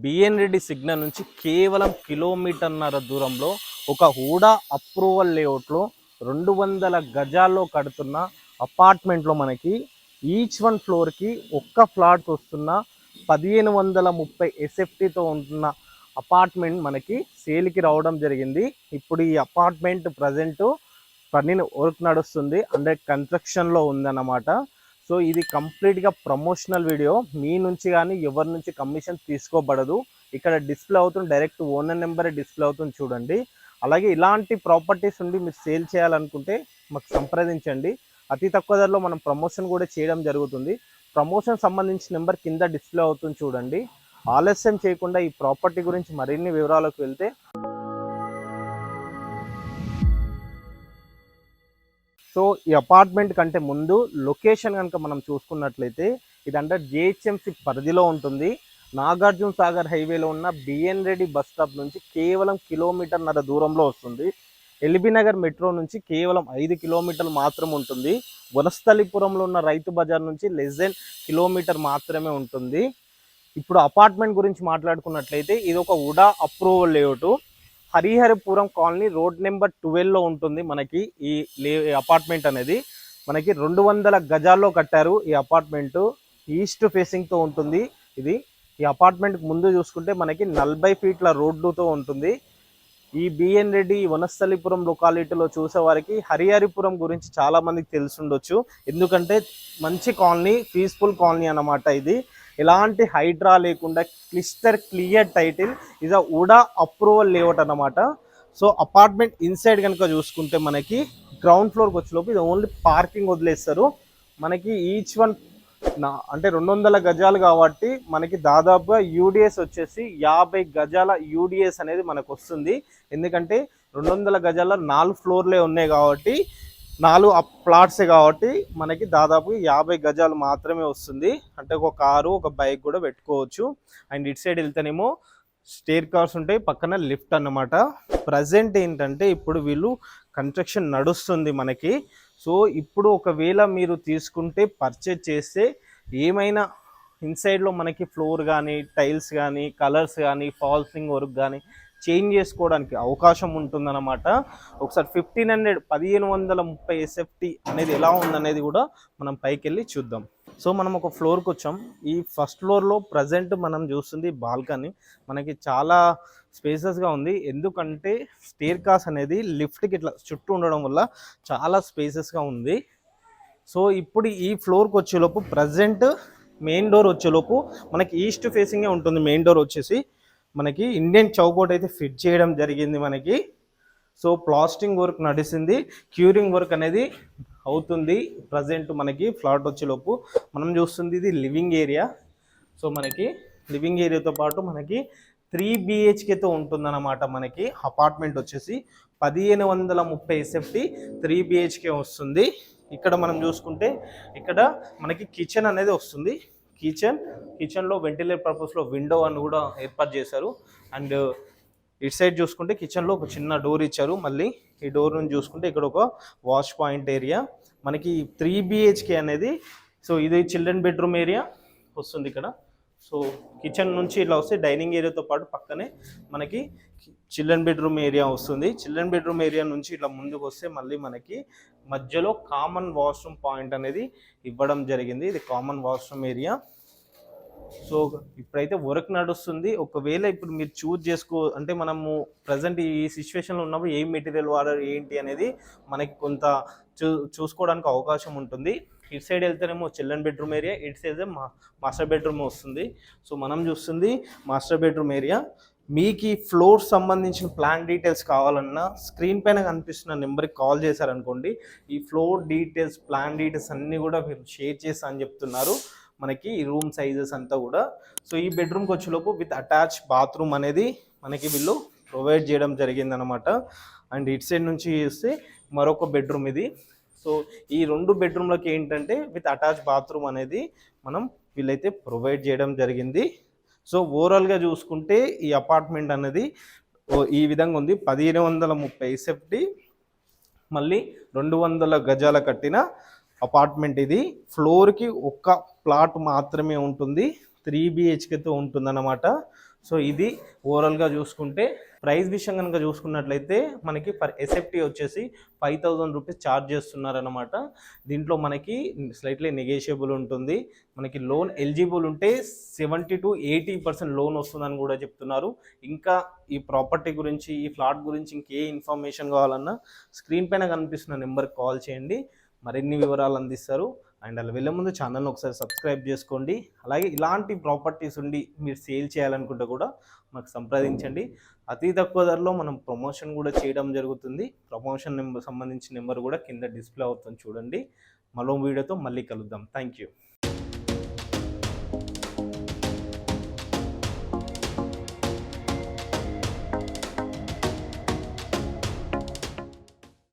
B N Reddy signal నుంచి కేవలం కిలోమీటర్న్నర దూరంలో ఒక హూడా అప్రూవల్ లేఅవుట్లో 200 గజాల్లో కడుతున్న అపార్ట్మెంట్లో మనకి ఈచ్ వన్ ఫ్లోర్కి ఒక్క ఫ్లాట్ వస్తున్న 1530 ఎస్ఎఫ్టీతో ఉంటున్న అపార్ట్మెంట్ మనకి సేల్కి రావడం జరిగింది. ఇప్పుడు ఈ అపార్ట్మెంట్ ప్రజెంట్ పని వర్క్ నడుస్తుంది, అండర్ కన్స్ట్రక్షన్లో ఉందన్నమాట. సో ఇది కంప్లీట్గా ప్రమోషనల్ వీడియో. మీ నుంచి కానీ ఎవరి నుంచి కమిషన్ తీసుకోబడదు. ఇక్కడ డిస్ప్లే అవుతుంది, డైరెక్ట్ ఓనర్ నెంబరే డిస్ప్లే అవుతుంది చూడండి. అలాగే ఇలాంటి ప్రాపర్టీస్ ఉండి మీరు సేల్ చేయాలనుకుంటే మాకు సంప్రదించండి. అతి తక్కువ ధరలో మనం ప్రమోషన్ కూడా చేయడం జరుగుతుంది. ప్రమోషన్ సంబంధించిన నెంబర్ కింద డిస్ప్లే అవుతుంది చూడండి. ఆలస్యం చేయకుండా ఈ ప్రాపర్టీ గురించి మరిన్ని వివరాలకు వెళ్తే, సో ఈ అపార్ట్మెంట్ కంటే ముందు లొకేషన్ కనుక మనం చూసుకున్నట్లయితే ఇదంటే జిహెచ్ఎంసి పరిధిలో ఉంటుంది. నాగార్జున సాగర్ హైవేలో ఉన్న బిఎన్ రెడ్డి బస్ స్టాప్ నుంచి కేవలం కిలోమీటర్న్నర దూరంలో వస్తుంది. ఎల్బీ నగర్ మెట్రో నుంచి కేవలం 5 కిలోమీటర్లు మాత్రం ఉంటుంది. వనస్థలిపురంలో ఉన్న రైతు బజార్ నుంచి లెస్ దెన్ కిలోమీటర్ మాత్రమే ఉంటుంది. ఇప్పుడు అపార్ట్మెంట్ గురించి మాట్లాడుకున్నట్లయితే ఇది ఒక HUDA approval layout. Hariharapuram colony road number 12లో ఉంటుంది మనకి ఈ అపార్ట్మెంట్ అనేది. మనకి 200 గజాల్లో కట్టారు ఈ అపార్ట్మెంట్. ఈస్ట్ ఫేసింగ్తో ఉంటుంది ఇది. ఈ అపార్ట్మెంట్ ముందు చూసుకుంటే మనకి 40 ఫీట్ల రోడ్డుతో ఉంటుంది. ఈ బిఎన్ రెడ్డి వనస్థలిపురం లొకాలిటీలో చూసే వారికి హరిహరిపురం గురించి చాలా మందికి తెలిసి ఉండొచ్చు. ఎందుకంటే మంచి కాలనీ, పీస్ఫుల్ కాలనీ అన్నమాట ఇది. ఎలాంటి హైడ్రా లేకుండా క్లియర్ టైటిల్ ఇది హుడా అప్రూవల్ లేఅవుట్ అన్నమాట. సో అపార్ట్మెంట్ ఇన్సైడ్ కనుక చూసుకుంటే మనకి గ్రౌండ్ ఫ్లోర్కి వచ్చేలోపు ఇది ఓన్లీ పార్కింగ్ వదిలేస్తారు. మనకి ఈచ్ వన్ అంటే 200 గజాలు కాబట్టి మనకి దాదాపుగా యూడిఎస్ వచ్చేసి 50 గజాల యూడిఎస్ అనేది మనకు వస్తుంది. ఎందుకంటే 200 గజాల 4 ఫ్లోర్లే ఉన్నాయి కాబట్టి, 4 ప్లాట్సే కాబట్టి మనకి దాదాపు 50 గజాలు మాత్రమే వస్తుంది. అంటే ఒక కారు, ఒక బైక్ కూడా పెట్టుకోవచ్చు. అండ్ ఇటు సైడ్ వెళ్తేనేమో స్టేర్ కార్స్ ఉంటాయి, పక్కన లిఫ్ట్ అన్నమాట. ప్రజెంట్ ఏంటంటే ఇప్పుడు వీళ్ళు కన్స్ట్రక్షన్ నడుస్తుంది మనకి. సో ఇప్పుడు ఒకవేళ మీరు తీసుకుంటే పర్చేజ్ చేస్తే ఏమైనా ఇన్సైడ్లో మనకి ఫ్లోర్ కానీ, టైల్స్ కానీ, కలర్స్ కానీ, ఫాల్సింగ్ వర్క్ కానీ చేంజ్ చేసుకోవడానికి అవకాశం ఉంటుందన్నమాట. ఒకసారి 1530 ఎస్ఎఫ్టీ అనేది ఎలా ఉందనేది కూడా మనం పైకి వెళ్ళి చూద్దాం. సో మనం ఒక ఫ్లోర్కి వచ్చాం. ఈ ఫస్ట్ ఫ్లోర్లో ప్రజెంట్ మనం చూస్తుంది బాల్కనీ. మనకి చాలా స్పేసెస్గా ఉంది. ఎందుకంటే స్టేర్ కాస్ అనేది లిఫ్ట్కి ఇట్లా చుట్టూ ఉండడం వల్ల చాలా స్పేసెస్గా ఉంది. సో ఇప్పుడు ఈ ఫ్లోర్కి వచ్చేలోపు ప్రజెంట్ మెయిన్ డోర్ వచ్చేలోపు మనకి ఈస్ట్ ఫేసింగే ఉంటుంది. మెయిన్ డోర్ వచ్చేసి మనకి ఇండియన్ చౌకోట్ అయితే ఫిట్ చేయడం జరిగింది మనకి. సో ప్లాస్టింగ్ వర్క్ నడిచింది, క్యూరింగ్ వర్క్ అనేది అవుతుంది. ప్రజెంట్ మనకి ఫ్లాట్ వచ్చేలోపు మనం చూస్తుంది ఇది లివింగ్ ఏరియా. సో మనకి లివింగ్ ఏరియాతో పాటు మనకి 3 BHKతో ఉంటుందన్నమాట. మనకి అపార్ట్మెంట్ వచ్చేసి 1530 ఎస్ఎఫ్టీ 3 BHK వస్తుంది. ఇక్కడ మనం చూసుకుంటే ఇక్కడ మనకి కిచెన్ అనేది వస్తుంది. కిచెన్లో వెంటిలేటర్ పర్పస్లో విండో అని కూడా ఏర్పాటు చేశారు. అండ్ ఇటు సైడ్ చూసుకుంటే కిచెన్లో ఒక చిన్న డోర్ ఇచ్చారు. మళ్ళీ ఈ డోర్ నుంచి చూసుకుంటే ఇక్కడ ఒక వాష్ పాయింట్ ఏరియా మనకి 3 BHK అనేది. సో ఇది చిల్డ్రన్ బెడ్రూమ్ ఏరియా వస్తుంది ఇక్కడ. సో కిచెన్ నుంచి ఇలా వస్తే డైనింగ్ ఏరియాతో పాటు పక్కనే మనకి చిల్డ్రన్ బెడ్రూమ్ ఏరియా వస్తుంది. చిల్డ్రన్ బెడ్రూమ్ ఏరియా నుంచి ఇట్లా ముందుకు వస్తే మళ్ళీ మనకి మధ్యలో కామన్ వాష్రూమ్ పాయింట్ అనేది ఇవ్వడం జరిగింది. ఇది కామన్ వాష్రూమ్ ఏరియా. సో ఇప్పుడైతే వర్క్ నడుస్తుంది. ఒకవేళ ఇప్పుడు మీరు చూజ్ అంటే మనము ప్రజెంట్ ఈ సిచ్యువేషన్లో ఉన్నప్పుడు ఏ మెటీరియల్ వాడారు ఏంటి అనేది మనకి కొంత చూసుకోవడానికి అవకాశం ఉంటుంది. ఇటు సైడ్ వెళ్తేనేమో చిల్డ్రన్ బెడ్రూమ్ ఏరియా, ఇటు సైడ్ మాస్టర్ బెడ్రూమ్ వస్తుంది. సో మనం చూస్తుంది మాస్టర్ బెడ్రూమ్ ఏరియా. మీకు ఈ ఫ్లోర్ సంబంధించిన ప్లాన్ డీటెయిల్స్ కావాలన్నా స్క్రీన్ పైన కనిపిస్తున్న నెంబర్కి కాల్ చేశారనుకోండి, ఈ ఫ్లోర్ డీటెయిల్స్, ప్లాన్ డీటెయిల్స్ అన్నీ కూడా మీరు షేర్ చేస్తా అని చెప్తున్నారు. మనకి ఈ రూమ్ సైజెస్ అంతా కూడా. సో ఈ బెడ్రూమ్కి వచ్చేలోపు విత్ అటాచ్ బాత్రూమ్ అనేది మనకి వీళ్ళు ప్రొవైడ్ చేయడం జరిగిందనమాట. అండ్ ఇటు సైడ్ నుంచి చూస్తే మరొక బెడ్రూమ్ ఇది. సో ఈ 2 బెడ్రూమ్లకి ఏంటంటే విత్ అటాచ్ బాత్రూమ్ అనేది మనం వీళ్ళైతే ప్రొవైడ్ చేయడం జరిగింది. సో ఓవరాల్గా చూసుకుంటే ఈ అపార్ట్మెంట్ అనేది ఈ విధంగా ఉంది. 1530 ఎస్ఎఫ్టీ మళ్ళీ 200 గజాల కట్టిన అపార్ట్మెంట్ ఇది. ఫ్లోర్కి ఒక్క ప్లాట్ మాత్రమే ఉంటుంది, 3 BHKతో ఉంటుందన్నమాట. సో ఇది ఓవరాల్గా చూసుకుంటే ప్రైస్ విషయం కనుక చూసుకున్నట్లయితే మనకి పర్ ఎస్ఎఫ్టీ వచ్చేసి 5,000 రూపీస్ ఛార్జ్ చేస్తున్నారనమాట. దీంట్లో మనకి స్లైట్లీ నెగోషియబుల్ ఉంటుంది. మనకి లోన్ ఎలిజిబుల్ ఉంటే 70-80% లోన్ వస్తుందని కూడా చెప్తున్నారు. ఇంకా ఈ ప్రాపర్టీ గురించి, ఈ ఫ్లాట్ గురించి ఇంకే ఇన్ఫర్మేషన్ కావాలన్నా స్క్రీన్ పైన కనిపిస్తున్న నెంబర్కి కాల్ చేయండి, మరిన్ని వివరాలు అందిస్తారు. అండ్ అలా వెళ్ళే ముందు ఛానల్ని ఒకసారి సబ్స్క్రైబ్ చేసుకోండి. అలాగే ఇలాంటి ప్రాపర్టీస్ ఉండి మీరు సేల్ చేయాలనుకుంటే కూడా మాకు సంప్రదించండి. అతి తక్కువ ధరలో మనం ప్రమోషన్ కూడా చేయడం జరుగుతుంది. ప్రమోషన్ నెంబర్ సంబంధించిన నెంబర్ కూడా కింద డిస్ప్లే అవుతుంది చూడండి. మరో వీడియోతో మళ్ళీ కలుద్దాం. Thank you.